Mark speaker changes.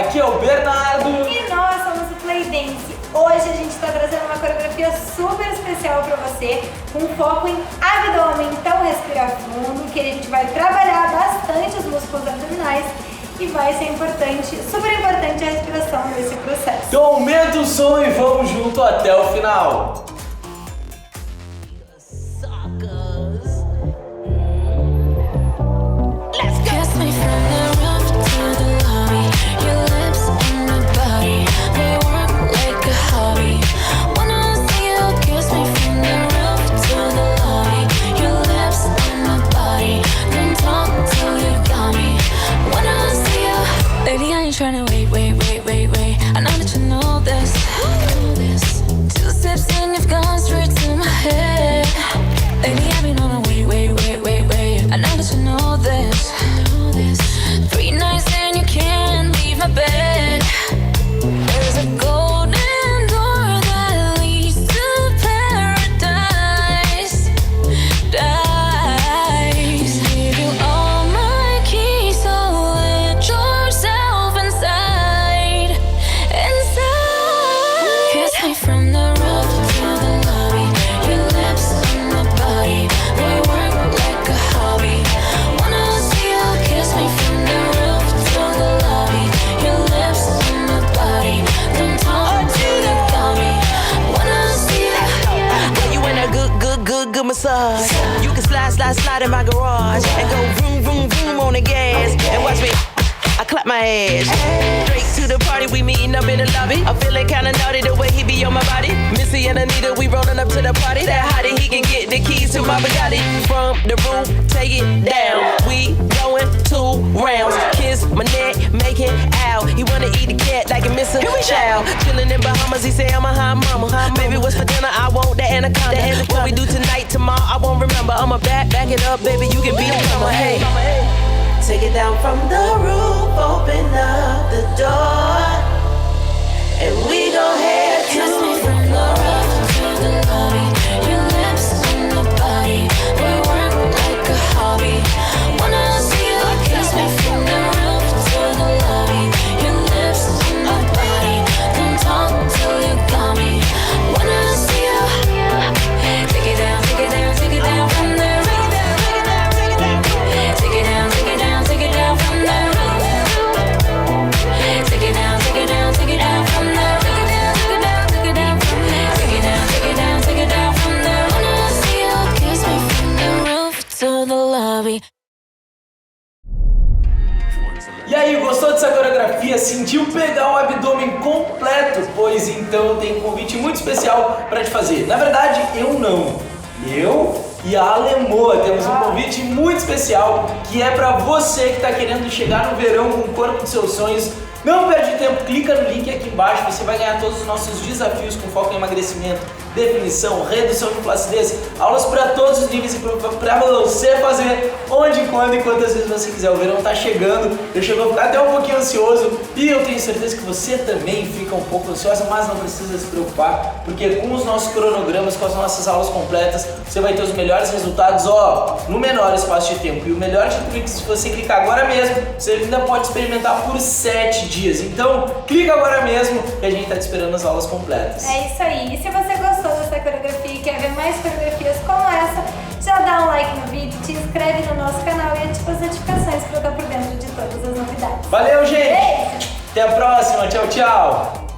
Speaker 1: aqui é o Bernardo.
Speaker 2: E nós somos o Playdance. Hoje a gente está trazendo uma coreografia super especial para você, com foco em abdômen. Então respira fundo, que a gente vai trabalhar bastante os músculos abdominais e vai ser importante, super importante a respiração nesse processo.
Speaker 1: Então aumenta o som e vamos junto até o final.
Speaker 3: Trying to wait. I know that you know this. Two steps in, you've gone straight to my head. Lately I've been on a wait. I know that you know this. 3 nights and you can't leave my bed. There's a golden door that leads to paradise. Give you all my keys, so let yourself inside. Kiss me from the roof to the lobby. Your lips on my body, they work like a hobby. Wanna see you kiss me from the roof to the lobby. Your lips on my body, don't talk till you got me. Wanna see you.
Speaker 4: Got you in a good massage. You can slide in my garage and go vroom on the gas and watch me. I clap my ass. Straight to the party, we meeting up in the lobby. I'm feeling kinda naughty the way he be on my body. Missy and Anitta, we rolling up to the party. That hottie, he can get the keys to my Bugatti. From the roof, take it down. We going 2 rounds. Kiss my neck, make it out. He wanna eat the cat like a missing child. Chillin' in Bahamas, he say I'm a hot mama. Baby, what's for dinner? I want the anaconda. What we do tonight, tomorrow, I won't remember. I'ma back it up, baby, you can be a mama. Hey. Take it down from the roof, open up the door, and we gon' head to.
Speaker 3: Kiss me from the roof to the lobby. Your lips on my body, we work like a hobby. Wanna see you kiss me from the roof to the lobby. Your lips on my body, don't talk till you got me. Wanna see you. Take it down from there. Take it down from there.
Speaker 1: E aí, gostou dessa coreografia? Sentiu pegar o abdômen completo? Pois então tem um convite muito especial para te fazer. Na verdade, eu não. Eu e a Alemoa temos um convite muito especial que é para você que está querendo chegar no verão com o corpo dos seus sonhos. Não perde tempo, clica no link aqui embaixo, você vai ganhar todos os nossos desafios com foco em emagrecimento, definição, redução de flacidez, aulas para todos os níveis e para você fazer onde, quando e quantas vezes você quiser. O verão está chegando, eu chego a ficar até um pouquinho ansioso e eu tenho certeza que você também fica um pouco ansiosa, mas não precisa se preocupar, porque com os nossos cronogramas, com as nossas aulas completas, você vai ter os melhores resultados, no menor espaço de tempo. E o melhor de tudo é que se você clicar agora mesmo, você ainda pode experimentar por 7 dias. Então, clica agora mesmo e a gente tá te esperando nas aulas completas.
Speaker 2: É isso aí. E se você gostou dessa coreografia e quer ver mais coreografias como essa, já dá um like no vídeo, te inscreve no nosso canal e ativa as notificações para estar por dentro de todas as novidades.
Speaker 1: Valeu, gente!
Speaker 2: Beijo!
Speaker 1: Até a próxima. Tchau, tchau!